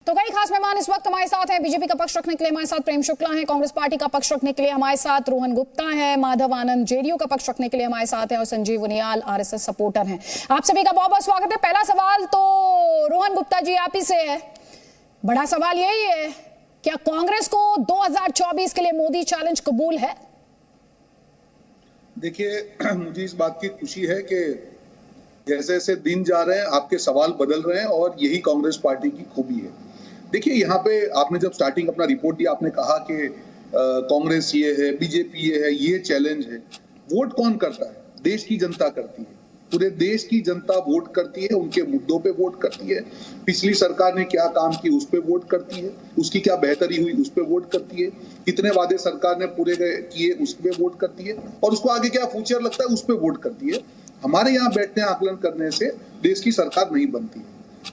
तो कई खास मेहमान इस वक्त हमारे साथ हैं। बीजेपी का पक्ष रखने के लिए हमारे साथ प्रेम शुक्ला हैं, कांग्रेस पार्टी का पक्ष रखने के लिए हमारे साथ रोहन गुप्ता है, माधव आनंद जेडीयू का पक्ष रखने के लिए हमारे साथ है और संजीव उनियाल आरएसएस सपोर्टर हैं। आप सभी का बहुत बहुत स्वागत है। पहला सवाल तो रोहन गुप्ता जी आप ही से है। बड़ा सवाल यही है, क्या कांग्रेस को 2024 के लिए मोदी चैलेंज कबूल है? देखिए, मुझे इस बात की खुशी है कि जैसे जैसे दिन जा रहे हैं आपके सवाल बदल रहे हैं और यही कांग्रेस पार्टी की खूबी है। देखिए, यहाँ पे आपने जब स्टार्टिंग अपना रिपोर्ट दिया, आपने कहा कि कांग्रेस ये है, बीजेपी ये है, ये चैलेंज है। वोट कौन करता है? देश की जनता करती है। पूरे देश की जनता वोट करती है, उनके मुद्दों पे वोट करती है। पिछली सरकार ने क्या काम किया उस पे वोट करती है, उसकी क्या बेहतरी हुई उस पे वोट करती है, कितने वादे सरकार ने पूरे किए उस पे वोट करती है और उसको आगे क्या फ्यूचर लगता है उस पे वोट करती है। हमारे यहाँ बैठने आकलन करने से देश की सरकार नहीं बनती है।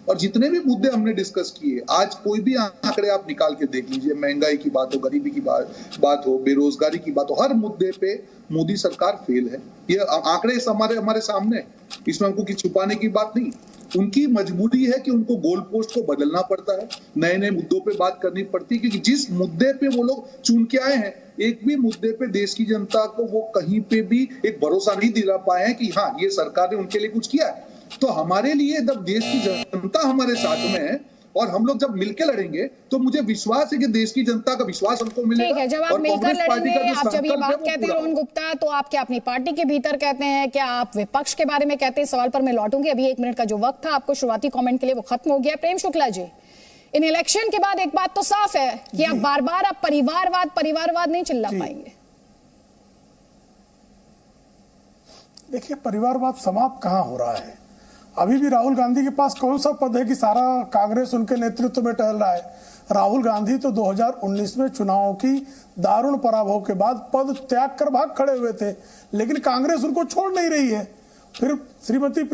और जितने भी मुद्दे हमने डिस्कस किए, आज कोई भी आंकड़े आप निकाल के देख लीजिए, महंगाई की बात हो, गरीबी की बात हो, बेरोजगारी की बात हो, हर मुद्दे पे मोदी सरकार फेल है। ये आंकड़े हमारे सामने, इसमें हमको कुछ छुपाने की बात नहीं। उनकी मजबूरी है कि उनको गोल पोस्ट को बदलना पड़ता है, नए नए मुद्दों पे बात करनी पड़ती है, क्योंकि जिस मुद्दे पे वो लोग चुन के आए हैं, एक भी मुद्दे पे देश की जनता को वो कहीं पे भी एक भरोसा नहीं दिला पाए हैं कि हाँ ये सरकार ने उनके लिए कुछ किया है। तो हमारे लिए जब देश की जनता हमारे साथ में है और हम लोग जब मिलकर लड़ेंगे तो मुझे विश्वास है कि देश की जनता का विश्वास हमको मिलेगा। ठीक है, जब आप मिलकर लड़ेंगे, आप जब ये बात कहते हैं रोहन गुप्ता, तो आप क्या अपनी पार्टी के भीतर कहते हैं, क्या आप विपक्ष के बारे में कहते हैं? सवाल पर मैं लौटूंगी। अभी 1 मिनट का जो वक्त था आपको शुरुआती कमेंट के लिए वो खत्म हो गया। प्रेम शुक्ला जी, इन इलेक्शन के बाद एक बात तो साफ है कि आप बार बार आप परिवारवाद नहीं चिल्ला पाएंगे। देखिए, परिवारवाद समाप्त कहां हो रहा है? अभी भी राहुल गांधी के पास कौन सा पद है कि सारा कांग्रेस उनके नेतृत्व में टहल रहा है? राहुल गांधी तो 2019 में चुनावों की दारुण पराभव के बाद पद त्याग कर भाग खड़े हुए थे, लेकिन कांग्रेस उनको छोड़ नहीं रही है। फिर श्रीमती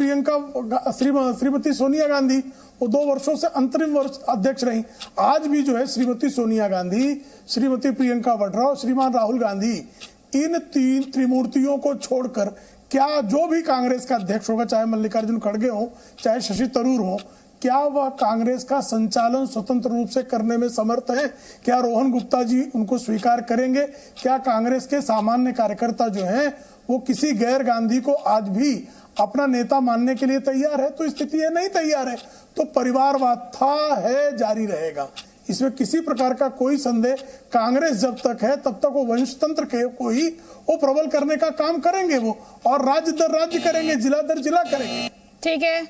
सोनिया गांधी, वो 2 वर्षों से अंतरिम वर्ष अध्यक्ष रही। आज भी जो है श्रीमती सोनिया गांधी, श्रीमती प्रियंका वाड्रा और श्रीमान राहुल गांधी, इन 3 त्रिमूर्तियों को छोड़कर क्या जो भी कांग्रेस का अध्यक्ष होगा, चाहे मल्लिकार्जुन खड़गे हो, चाहे शशि तरूर हो, क्या वह कांग्रेस का संचालन स्वतंत्र रूप से करने में समर्थ है? क्या रोहन गुप्ता जी उनको स्वीकार करेंगे? क्या कांग्रेस के सामान्य कार्यकर्ता जो हैं वो किसी गैर गांधी को आज भी अपना नेता मानने के लिए तैयार है? तो स्थिति है नहीं तैयार है, तो परिवारवाद था, है, जारी रहेगा। इसमें किसी प्रकार का कोई संदेह, कांग्रेस जब तक है तब तक वो वंशतंत्र के को ही वो प्रबल करने का काम करेंगे वो, और राज्य दर राज्य करेंगे, जिला दर जिला करेंगे। ठीक है,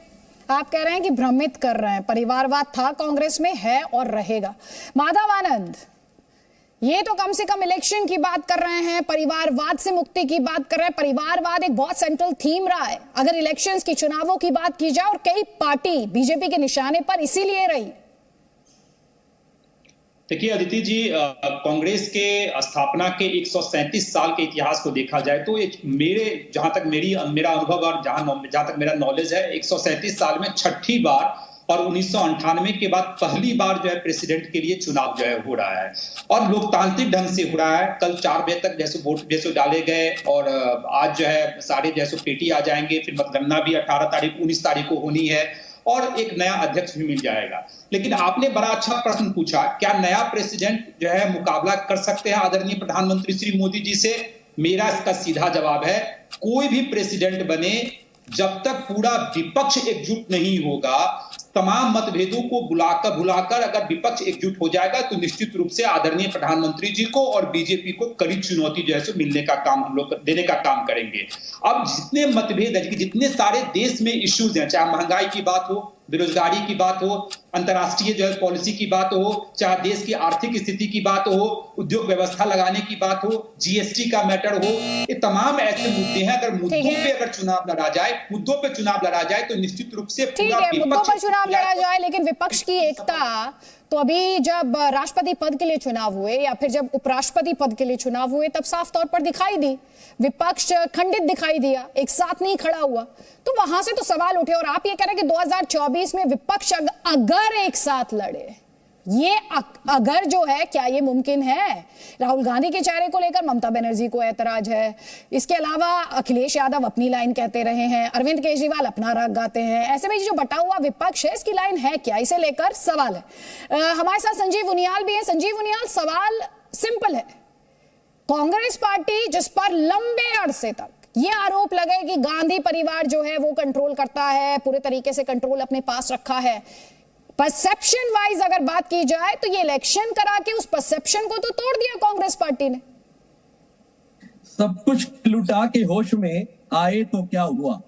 आप कह रहे हैं कि भ्रमित कर रहे हैं, परिवारवाद था कांग्रेस में, है और रहेगा। माधव आनंद, ये तो कम से कम इलेक्शन की बात कर रहे हैं, परिवारवाद से मुक्ति की बात कर रहे हैं। परिवारवाद एक बहुत सेंट्रल थीम रहा है अगर इलेक्शंस की, चुनावों की बात की जाए, और कई पार्टी बीजेपी के निशाने पर इसीलिए रही। देखिए अदिति जी, कांग्रेस के स्थापना के 137 साल के इतिहास को देखा जाए तो जहां तक मेरा अनुभव और जहां तक मेरा नॉलेज है, 137 साल में 6ठी बार और 1998 के बाद पहली बार जो है प्रेसिडेंट के लिए चुनाव जो है हो रहा है और लोकतांत्रिक ढंग से हो रहा है। कल 4 बजे तक जैसे वोट जैसे डाले गए और आज जो है सारे जैसे पेटी आ जाएंगे। फिर मतगणना भी 19 तारीख को होनी है और एक नया अध्यक्ष भी मिल जाएगा। लेकिन आपने बड़ा अच्छा प्रश्न पूछा, क्या नया प्रेसिडेंट जो है मुकाबला कर सकते हैं आदरणीय प्रधानमंत्री श्री मोदी जी से? मेरा इसका सीधा जवाब है, कोई भी प्रेसिडेंट बने, जब तक पूरा विपक्ष एकजुट नहीं होगा, तमाम मतभेदों को भुलाकर अगर विपक्ष एकजुट हो जाएगा तो निश्चित रूप से आदरणीय प्रधानमंत्री जी को और बीजेपी को कड़ी चुनौती जो है मिलने का काम हम लोग देने का काम करेंगे। अब जितने मतभेद है, जितने सारे देश में इश्यूज हैं, चाहे महंगाई की बात हो, बेरोजगारी की बात हो, अंतर्राष्ट्रीय जो है पॉलिसी की बात हो, चाहे देश की आर्थिक स्थिति की बात हो, उद्योग व्यवस्था लगाने की बात हो, जीएसटी का मैटर हो, ये तमाम ऐसे मुद्दे हैं। अगर मुद्दों पे चुनाव लड़ा जाए तो निश्चित रूप से ठीक है, मुद्दों पर चुनाव लड़ा जाए, लेकिन विपक्ष की एकता तो अभी जब राष्ट्रपति पद के लिए चुनाव हुए या फिर जब उपराष्ट्रपति पद के लिए चुनाव हुए तब साफ तौर पर दिखाई दी, विपक्ष खंडित दिखाई दिया, एक साथ नहीं खड़ा हुआ। तो वहां से तो सवाल उठे और आप ये कह रहे हैं कि 2024 में विपक्ष अगर एक साथ लड़े ये अगर जो है, क्या ये मुमकिन है? राहुल गांधी के चेहरे को लेकर ममता बनर्जी को ऐतराज है, इसके अलावा अखिलेश यादव अपनी लाइन कहते रहे हैं, अरविंद केजरीवाल अपना राग गाते हैं। ऐसे में जो बटा हुआ विपक्ष है, इसकी लाइन है क्या, इसे लेकर सवाल है। हमारे साथ संजीव उनियाल भी है। संजीव उनियाल, सवाल सिंपल है। कांग्रेस पार्टी जिस पर लंबे अरसे तक ये आरोप लगे कि गांधी परिवार जो है वो कंट्रोल करता है, पूरे तरीके से कंट्रोल अपने पास रखा है, परसेप्शन वाइज अगर बात की जाए तो ये इलेक्शन करा के उस परसेप्शन को तो तोड़ दिया कांग्रेस पार्टी ने। सब कुछ लुटा के होश में आए तो क्या हुआ,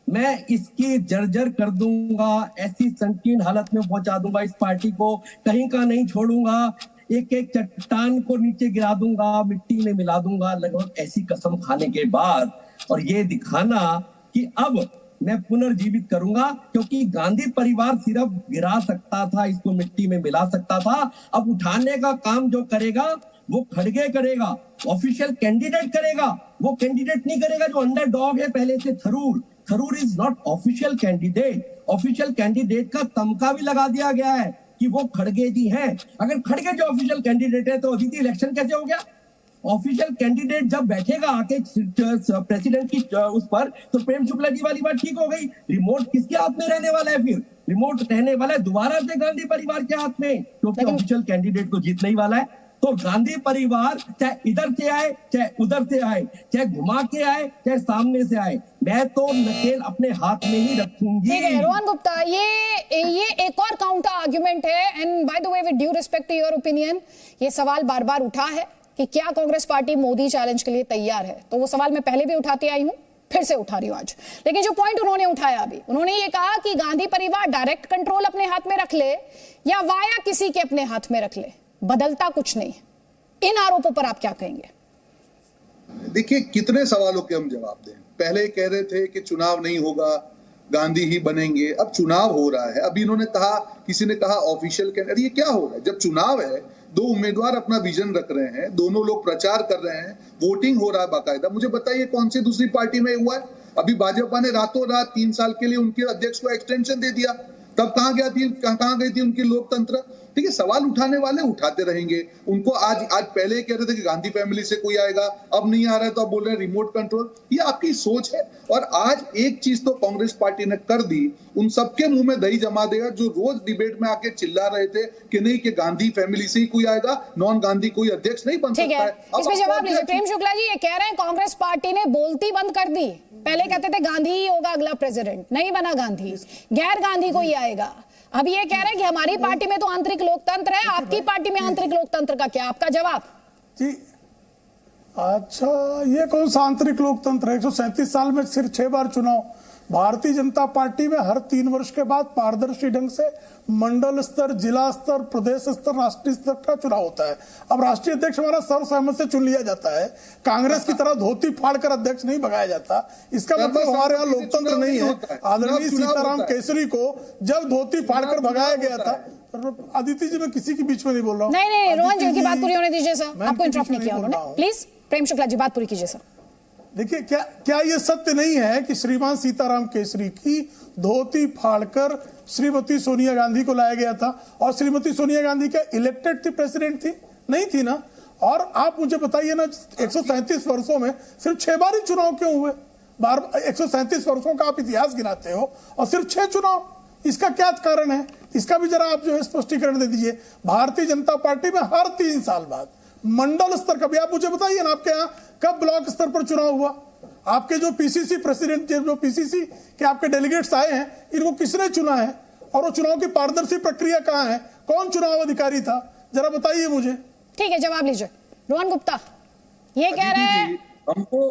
मैं इसकी जर्जर कर दूंगा, ऐसी संकीर्ण हालत में पहुंचा दूंगा इस पार्टी को, कहीं का नहीं छोड़ूंगा, एक एक चट्टान को नीचे गिरा दूंगा, मिट्टी में मिला दूंगा, लगभग ऐसी कसम खाने के बाद और ये दिखाना कि अब मैं पुनर्जीवित करूंगा, क्योंकि गांधी परिवार सिर्फ गिरा सकता था, इसको मिट्टी में मिला सकता था, अब उठाने का काम जो करेगा वो खड़गे करेगा, ऑफिशियल कैंडिडेट करेगा। वो कैंडिडेट नहीं करेगा जो अंडरडॉग है पहले से। Tharoor is not official candidate. Official candidate का तमका भी लगा दिया गया है कि वो खड़गे जी हैं। अगर खड़गे जो ऑफिशियल कैंडिडेट है तो अभी इलेक्शन कैसे हो गया? ऑफिशियल कैंडिडेट जब बैठेगा आके प्रेसिडेंट की उस पर, तो प्रेम शुक्ला जी वाली बात ठीक हो गई। रिमोट किसके हाथ में रहने वाला है? फिर रिमोट रहने वाला है दोबारा से गांधी परिवार के हाथ में, क्योंकि ऑफिशियल कैंडिडेट को जीतने ही वाला है। तो गांधी परिवार चाहे इधर से आए, चाहे उधर से आए, चाहे घुमा के आए, चाहे सामने से आए, मैं तो नकेल अपने हाथ में ही रखूंगी। ठीक है रोहन गुप्ता, ये एक और काउंटर आर्गुमेंट है। And by the way, with due respect to your opinion, ये सवाल बार बार उठा है कि क्या कांग्रेस पार्टी मोदी चैलेंज के लिए तैयार है। तो वो सवाल मैं पहले भी उठाती आई हूं, फिर से उठा रही हूं आज। लेकिन जो पॉइंट उन्होंने उठाया अभी, उन्होंने ये कहा कि गांधी परिवार डायरेक्ट कंट्रोल अपने हाथ में रख ले या वाया किसी के अपने हाथ में रख ले, बदलता कुछ नहीं। इन आरोपों पर आप क्या कहेंगे? देखिए, कितने सवालों के हम जवाब दें। पहले कह रहे थे कि चुनाव नहीं होगा, गांधी ही बनेंगे, अब चुनाव हो रहा है। अभी इन्होंने कहा, किसी ने कहा ऑफिशियल कैंडिडेट। ये क्या हो रहा है? जब चुनाव है, दो उम्मीदवार अपना विजन रख रहे हैं, दोनों लोग प्रचार कर रहे हैं, वोटिंग हो रहा है बाकायदा। मुझे बताइए कौन सी दूसरी पार्टी में हुआ है? अभी भाजपा ने रातों रात 3 साल के लिए उनके अध्यक्ष को एक्सटेंशन दे दिया, तब कहां गई थी उनकी लोकतंत्र? ठीक है, सवाल उठाने वाले उठाते रहेंगे। उनको आज पहले कह रहे थे कि गांधी फैमिली से कोई आएगा, अब नहीं आ रहा है तो अब बोल रहे हैं रिमोट कंट्रोल। ये आपकी सोच है। और आज एक चीज तो कांग्रेस पार्टी ने कर दी, उन सबके मुंह में दही जमा देगा जो रोज डिबेट में आके चिल्ला रहे थे कि नहीं, कि गांधी फैमिली से ही कोई आएगा, नॉन गांधी कोई अध्यक्ष नहीं बन सकता है। इसमें जवाब लीजिए। प्रेम शुक्ला जी ये कह रहे हैं कांग्रेस पार्टी ने बोलती बंद कर दी। पहले कहते थे गांधी ही होगा अगला प्रेसिडेंट, नहीं बना गांधी, गैर गांधी कोई आएगा। अब ये कह रहे हैं कि हमारी पार्टी में तो आंतरिक लोकतंत्र है, आपकी पार्टी में आंतरिक लोकतंत्र का क्या? आपका जवाब जी। अच्छा, ये कौन सा आंतरिक लोकतंत्र है? 137 साल में सिर्फ 6 बार चुनाव। भारतीय जनता पार्टी में हर 3 वर्ष के बाद पारदर्शी ढंग से मंडल स्तर, जिला स्तर, प्रदेश स्तर, राष्ट्रीय स्तर का चुनाव होता है। अब राष्ट्रीय अध्यक्ष हमारा सर्वसहमत से चुन लिया जाता है। कांग्रेस की तरह धोती फाड़कर अध्यक्ष नहीं भगाया जाता। इसका मतलब हमारे यहाँ लोकतंत्र नहीं है। आदरणीय सीताराम केसरी को जब धोती फाड़कर भगाया गया था, अदिति जी मैं किसी के बीच में नहीं बोल रहा हूँ। नहीं, रोहन जी की बात पूरी होने दीजिए सर, आपको इंटरप्ट नहीं किया उन्होंने। प्लीज प्रेम शुक्ला जी बात पूरी कीजिए सर। देखिए, क्या ये सत्य नहीं है कि श्रीमान सीताराम केसरी की धोती फाड़कर श्रीमती सोनिया गांधी को लाया गया था? और श्रीमती सोनिया गांधी क्या इलेक्टेड थी, प्रेसिडेंट थी? नहीं थी ना। और आप मुझे बताइए ना, 137 वर्षों में सिर्फ 6 बार ही चुनाव क्यों हुए? 137 वर्षों का आप इतिहास गिनाते हो और सिर्फ 6 चुनाव, इसका क्या कारण है? इसका भी जरा आप जो है स्पष्टीकरण दे दीजिए। भारतीय जनता पार्टी में हर 3 साल बाद मंडल स्तर का भी आप मुझे बताइए ना, आपके यहाँ कब ब्लॉक स्तर पर चुनाव हुआ? आपके जो पीसीसी प्रेसिडेंट, जो पीसीसी के आपके डेलीगेट्स आए हैं, इनको किसने चुना है? और वो चुनाव की पारदर्शी प्रक्रिया कहाँ है? कौन चुनाव अधिकारी था? जरा बताइए मुझे। ठीक है, जवाब लीजिए। रोहन गुप्ता ये कह रहे हैं हमको,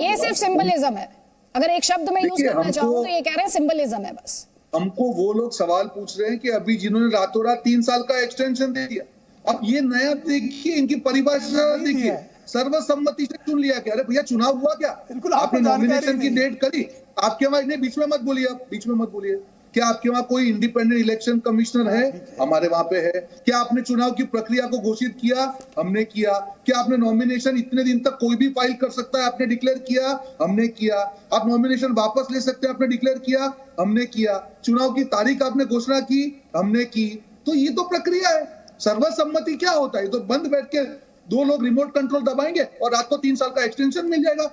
ये सिर्फ सिंबलिज्म है। अगर एक शब्द में यूज करना चाहूं तो ये कह रहे हैं सिंबलिज्म है बस। हमको वो लोग सवाल पूछ रहे हैं कि अभी जिन्होंने रातों रात 3 साल का एक्सटेंशन दे दिया, अब ये नया देखिए, इनकी परिभाषा देखिए, सर्वसम्मति से चुन लिया क्या? अरे भैया, चुनाव हुआ क्या? आपने नॉमिनेशन की डेट करी, आपके वहां नहीं, बीच में मत बोलिए, आप बीच में मत बोलिए। क्या आपके वहां कोई इंडिपेंडेंट इलेक्शन कमिश्नर है? हमारे वहां पे है। क्या आपने चुनाव की प्रक्रिया को घोषित किया? हमने किया। क्या आपने नॉमिनेशन इतने दिन तक कोई भी फाइल कर सकता है? आपने डिक्लेयर किया? हमने किया। आप नॉमिनेशन वापस ले सकते हैं? आपने डिक्लेयर किया? हमने किया। चुनाव की तारीख आपने घोषणा की? हमने की। तो ये तो प्रक्रिया है। सर्वसम्मति क्या होता है? ये तो बंद बैठ के दो लोग रिमोट कंट्रोल दबाएंगे और रात को 3 साल का एक्सटेंशन मिल जाएगा।